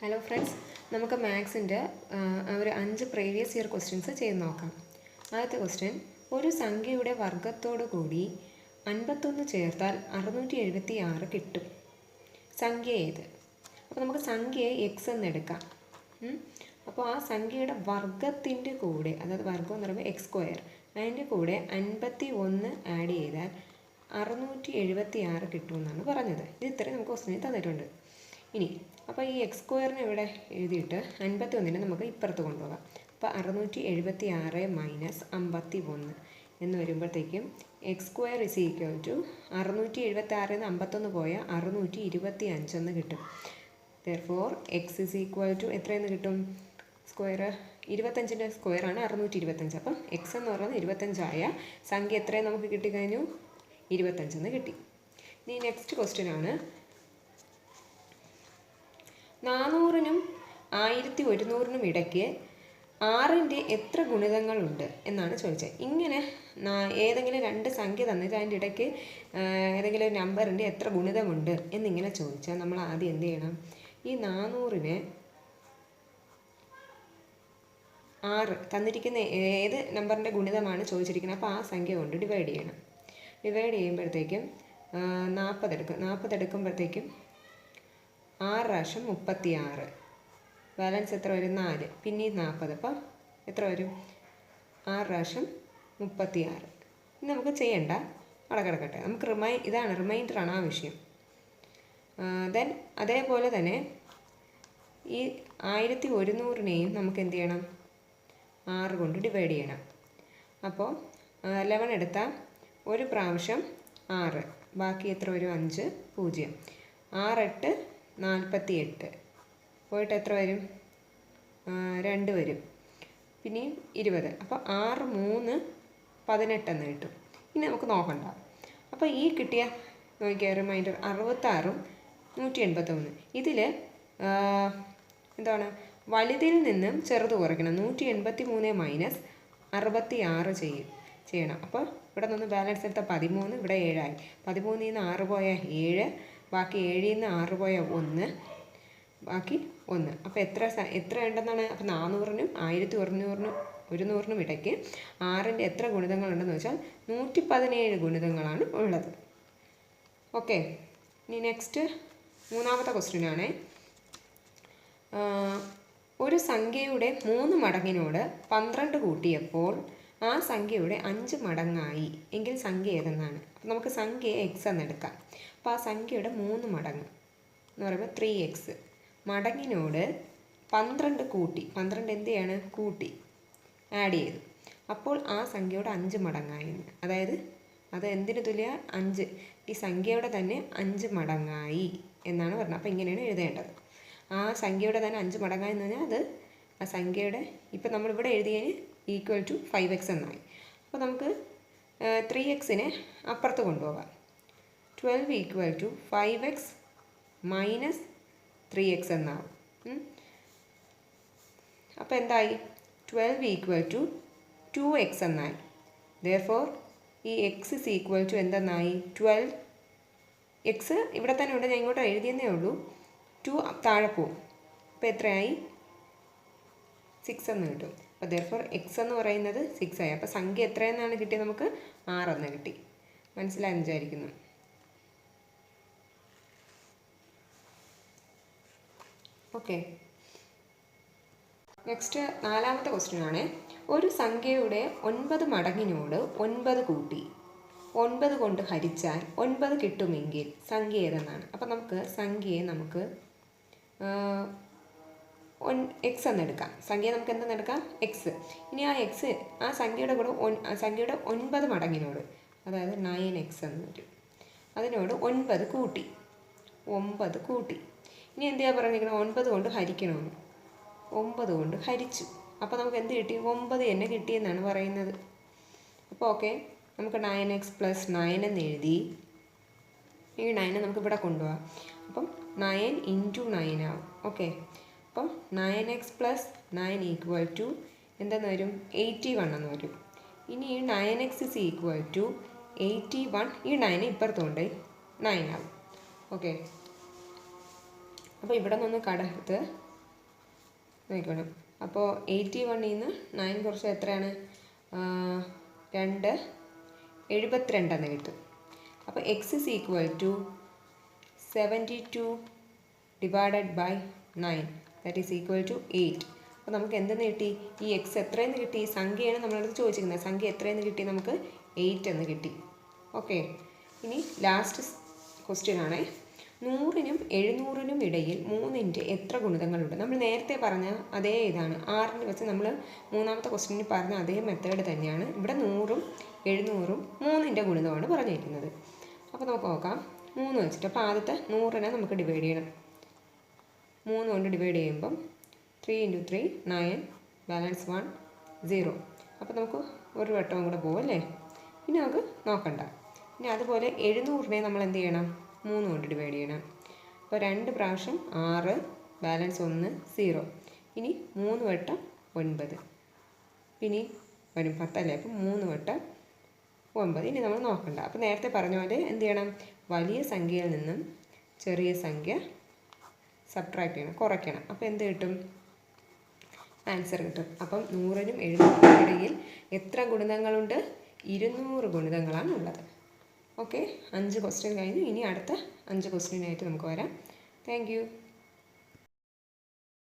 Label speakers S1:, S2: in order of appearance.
S1: Hello friends, നമുക്ക് മാത്സിൻ്റെ ഒരു 5 previous year questions ചെയ്ത് നോക്കാം. ആദ്യത്തെ ക്വസ്റ്റ്യൻ, ഒരു സംഖ്യയുടെ വർഗത്തോടു കൂടി 51 ചേർത്താൽ 676 കിട്ടും. സംഖ്യ ഏത്? അപ്പോൾ നമുക്ക് സംഖ്യയെ എക്സ് എന്ന് എടുക്കാം. അപ്പോൾ ആ സംഖ്യയുടെ വർഗത്തിൻ്റെ കൂടെ, അതായത് വർഗം എന്ന് പറയുമ്പോൾ എക്സ് സ്ക്വയർ, അതിൻ്റെ കൂടെ 51 ആഡ് ചെയ്താൽ 676 കിട്ടുമെന്നാണ് പറഞ്ഞത്. ഇത് ഇത്രയും നമുക്ക് ക്വസ്റ്റ്യനിൽ തന്നിട്ടുണ്ട്. ഇനി അപ്പോൾ ഈ എക്സ് സ്ക്വയറിനെ ഇവിടെ എഴുതിയിട്ട് 51 നമുക്ക് ഇപ്പുറത്ത് കൊണ്ടുപോകാം. അപ്പോൾ 676 മൈനസ് 51 എന്ന് വരുമ്പോഴത്തേക്കും x square is equal to 676 51 പോയാൽ 625 എന്ന് കിട്ടും. Therefore x is equal to എത്രയെന്ന് കിട്ടും? സ്ക്വയർ 25ൻ്റെ സ്ക്വയറാണ് 625. അപ്പം എക്സ് എന്ന് പറയുന്നത് 25 സംഖ്യ എത്രയും നമുക്ക് കിട്ടിക്കഴിഞ്ഞു? 25 കിട്ടി. ഇനി നെക്സ്റ്റ് ക്വസ്റ്റ്യൻ ആണ്, 400-നും 1100-നും ഇടയ്ക്ക് 6ൻ്റെ എത്ര ഗുണിതങ്ങളുണ്ട് എന്നാണ് ചോദിച്ചത്. ഇങ്ങനെ ഏതെങ്കിലും രണ്ട് സംഖ്യ തന്നിട്ട് അതിൻ്റെ ഇടയ്ക്ക് ഏതെങ്കിലും ഒരു നമ്പറിൻ്റെ എത്ര ഗുണിതമുണ്ട് എന്നിങ്ങനെ ചോദിച്ചാൽ നമ്മൾ ആദ്യം എന്ത് ചെയ്യണം? ഈ 400-നെ 6 തന്നിരിക്കുന്ന ഏത് നമ്പറിൻ്റെ ഗുണിതമാണ് ചോദിച്ചിരിക്കുന്നത്, അപ്പോൾ ആ സംഖ്യ കൊണ്ട് ഡിവൈഡ് ചെയ്യണം. ഡിവൈഡ് ചെയ്യുമ്പോഴത്തേക്കും 40 എടുക്കുമ്പോഴത്തേക്കും 6 പ്രാവശ്യം 36, ബാലൻസ് എത്ര വരും? 4, പിന്നെയും 40, അപ്പം എത്ര വരും? 6 പ്രാവശ്യം 36. ഇനി നമുക്ക് ചെയ്യണ്ട, അവിടെ കിടക്കട്ടെ. നമുക്ക് ഇതാണ് റിമൈൻഡറാണ് ആ വിഷയം. ദെൻ അതേപോലെ തന്നെ ഈ 1100-നെയും നമുക്ക് എന്ത് ചെയ്യണം? 6 കൊണ്ട് ഡിവൈഡ് ചെയ്യണം. അപ്പോൾ 11 എടുത്താൽ ഒരു പ്രാവശ്യം 6, ബാക്കി എത്ര വരും? 5, 0, 6 8 48, പോയിട്ട് എത്ര വരും? 2 വരും, പിന്നെയും 20. അപ്പോൾ 6 3 18 എന്ന് കിട്ടും. ഇനി നമുക്ക് നോക്കണ്ട. അപ്പോൾ ഈ കിട്ടിയ നോക്കിയാൽ റിമൈൻഡർ 66-ഉം 181. ഇതിൽ എന്താണ്? വലുതിൽ നിന്നും ചെറുത് കുറയ്ക്കണം. 183 മൈനസ് 66 ചെയ്യണം. അപ്പോൾ ഇവിടെ നിന്ന് ബാലൻസ് എടുത്ത 13, ഇവിടെ 7 ആയി. 13-ൽ നിന്ന് 6 പോയാൽ 7, ബാക്കി 7-ൽ നിന്ന് 6 പോയാൽ 1, ബാക്കി 1. അപ്പോൾ എത്ര ഉണ്ടെന്നാണ്? അപ്പോൾ 400-നും 1100-നും ഇടയ്ക്ക് 6ൻ്റെ എത്ര ഗുണിതങ്ങളുണ്ടെന്ന് വെച്ചാൽ 117 ഗുണിതങ്ങളാണ് ഉള്ളത്. ഓക്കെ, ഇനി നെക്സ്റ്റ് മൂന്നാമത്തെ ക്വസ്റ്റ്യനാണ്, ഒരു സംഖ്യയുടെ 3 മടങ്ങിനോട് 12 കൂട്ടിയപ്പോൾ ആ സംഖ്യയുടെ 5 മടങ്ങായി എങ്കിൽ സംഖ്യ ഏതെന്നാണ്. അപ്പോൾ നമുക്ക് സംഖ്യ എക്സ് എന്നെടുക്കാം. അപ്പോൾ ആ സംഖ്യയുടെ 3 മടങ്ങ് എന്ന് പറയുമ്പോൾ 3x മടങ്ങിനോട് 12 കൂട്ടി, 12 എന്ത് ചെയ്യാണ്? കൂട്ടി, ആഡ് ചെയ്തു. അപ്പോൾ ആ സംഖ്യയുടെ 5 മടങ്ങായി. അതായത് അത് എന്തിനു തുല്യ? 5. ഈ സംഖ്യയുടെ തന്നെ 5 മടങ്ങായി എന്നാണ് പറഞ്ഞത്. അപ്പോൾ ഇങ്ങനെയാണ് എഴുതേണ്ടത്. ആ സംഖ്യയുടെ തന്നെ 5 മടങ്ങായി എന്ന് പറഞ്ഞാൽ അത് ആ സംഖ്യയുടെ, ഇപ്പം നമ്മളിവിടെ എഴുതിയതിന് ഈക്വൽ ടു 5x എന്നായി. അപ്പോൾ നമുക്ക് 3xനെ അപ്പുറത്ത് കൊണ്ടുപോകാം. 12 equal to 5x minus 3x എന്നാവും. അപ്പോൾ എന്തായി? 12 ഈക്വൽ ടു 2x എന്നായി. ദെർഫോർ ഈ x ഇസ് ഈക്വൽ ടു എന്തെന്നായി? 12. x ഇവിടെ തന്നെ ഉണ്ട്, ഞാൻ ഇങ്ങോട്ട് എഴുതിയെന്നേ ഉള്ളൂ. 2 താഴെ പോവും. അപ്പോൾ എത്രയായി? 6 എന്ന് കിട്ടും. അപ്പോൾ ദെർഫോർ x എന്ന് പറയുന്നത് 6 ആയി. അപ്പോൾ സംഖ്യ എത്രയെന്നാണ് കിട്ടിയത്? നമുക്ക് 6 എന്ന് കിട്ടി. മനസ്സിലായെന്ന് വിചാരിക്കുന്നു. ഓക്കെ, നെക്സ്റ്റ് നാലാമത്തെ ക്വസ്റ്റ്യൻ ആണ്, ഒരു സംഖ്യയുടെ 9 മടങ്ങിനോട് 9 കൂട്ടി 9 കൊണ്ട് ഹരിച്ചാൽ 9 കിട്ടുമെങ്കിൽ സംഖ്യ ഏതെന്നാണ്. അപ്പോൾ നമുക്ക് സംഖ്യയെ നമുക്ക് എക്സ് എന്നെടുക്കാം. സംഖ്യ നമുക്ക് എന്തെന്നെടുക്കാം? എക്സ്. ഇനി ആ എക്സ് ആ സംഖ്യയുടെ കൂടെ സംഖ്യയുടെ 9 മടങ്ങിനോട്, അതായത് 9x എന്ന് വരും, അതിനോട് 9 കൂട്ടി. ഇനി എന്തിനാ പറഞ്ഞിരിക്കുന്നത്? 9 കൊണ്ട് ഹരിക്കണമെന്ന്. 9 കൊണ്ട് ഹരിച്ചു. അപ്പോൾ നമുക്ക് എന്ത് കിട്ടി? 9 തന്നെ കിട്ടിയെന്നാണ് പറയുന്നത്. അപ്പോൾ ഓക്കെ, നമുക്ക് 9x + 9 എന്ന് എഴുതി. ഈ 9 നമുക്ക് ഇവിടെ കൊണ്ടുപോകാം. അപ്പം 9 × 9 ആവും. ഓക്കെ, അപ്പോൾ 9x + 9 ഈക്വൽ ടു എന്തെന്ന് വരും? 81 എന്ന് വരും. ഇനി ഈ 9x ഇസ് ഈക്വൽ ടു 81, ഈ 9 ഇപ്പുറത്തുകൊണ്ട് 9 ആവും. ഓക്കെ, അപ്പോൾ ഇവിടെ നിന്ന് കടത്ത് നോക്കണം. അപ്പോൾ 81ൽ നിന്ന് 9 കുറച്ച് എത്രയാണ്? 2 72 എന്ന് കിട്ടും. അപ്പോൾ x is equal to 72 divided by 9 that is equal to 8. അപ്പോൾ നമുക്ക് എന്തെന്ന് കിട്ടി? ഈ എക്സ് എത്രയെന്ന് കിട്ടി? സംഖ്യയാണ് നമ്മളടുത്ത് ചോദിച്ചിരിക്കുന്നത്. സംഖ്യ എത്രയെന്ന് കിട്ടി? നമുക്ക് 8 എന്ന് കിട്ടി. ഓക്കെ, ഇനി ലാസ്റ്റ് ക്വസ്റ്റ്യൻ ആണേ. 100നും 700നും ഇടയിൽ 3ൻ്റെ എത്ര ഗുണിതങ്ങളുണ്ട്? നമ്മൾ നേരത്തെ പറഞ്ഞ അതേ ഇതാണ്. 6ന് വെച്ച് നമ്മൾ മൂന്നാമത്തെ ക്വസ്റ്റ്യനിൽ പറഞ്ഞ അതേ മെത്തേഡ് തന്നെയാണ്. ഇവിടെ 100ഉം 700ഉം 3ൻ്റെ ഗുണിതമാണ് പറഞ്ഞിരിക്കുന്നത്. അപ്പോൾ നമുക്ക് നോക്കാം. 3 വെച്ചിട്ട്, അപ്പോൾ ആദ്യത്തെ 100നെ നമുക്ക് ഡിവൈഡ് ചെയ്യണം. 3 കൊണ്ട് ഡിവൈഡ് ചെയ്യുമ്പം 3 × 3 9, ബാലൻസ് 1 0. അപ്പോൾ നമുക്ക് ഒരു വട്ടവും കൂടെ പോകും അല്ലേ? ഇനി നമുക്ക് നോക്കണ്ട. ഇനി അതുപോലെ 700നെ നമ്മൾ എന്ത് ചെയ്യണം? 3 കൊണ്ട് ഡിവൈഡ് ചെയ്യണം. അപ്പോൾ 2 പ്രാവശ്യം 6, ബാലൻസ് 1 0. ഇനി 3 വട്ടം 9, പിന്നെ വരും 10 അല്ലേ? അപ്പോൾ 3 വട്ടം 9. ഇനി നമ്മൾ നോക്കണ്ട. അപ്പോൾ നേരത്തെ പറഞ്ഞ പോലെ എന്ത് ചെയ്യണം? വലിയ സംഖ്യയിൽ നിന്നും ചെറിയ സംഖ്യ സബ്ട്രാക്ട് ചെയ്യണം, കുറയ്ക്കണം. അപ്പോൾ എന്ത് കിട്ടും? ആൻസർ കിട്ടും. അപ്പം 100നും 700നും ഇടയിൽ എത്ര ഗുണിതങ്ങളുണ്ട്? 200 ഗുണിതങ്ങളാണ് ഉള്ളത്. ഓക്കെ, 5 ക്വസ്റ്റ്യൻ കഴിഞ്ഞു. ഇനി അടുത്ത 5 ക്വസ്റ്റ്യനായിട്ട് നമുക്ക് വരാം. Thank you.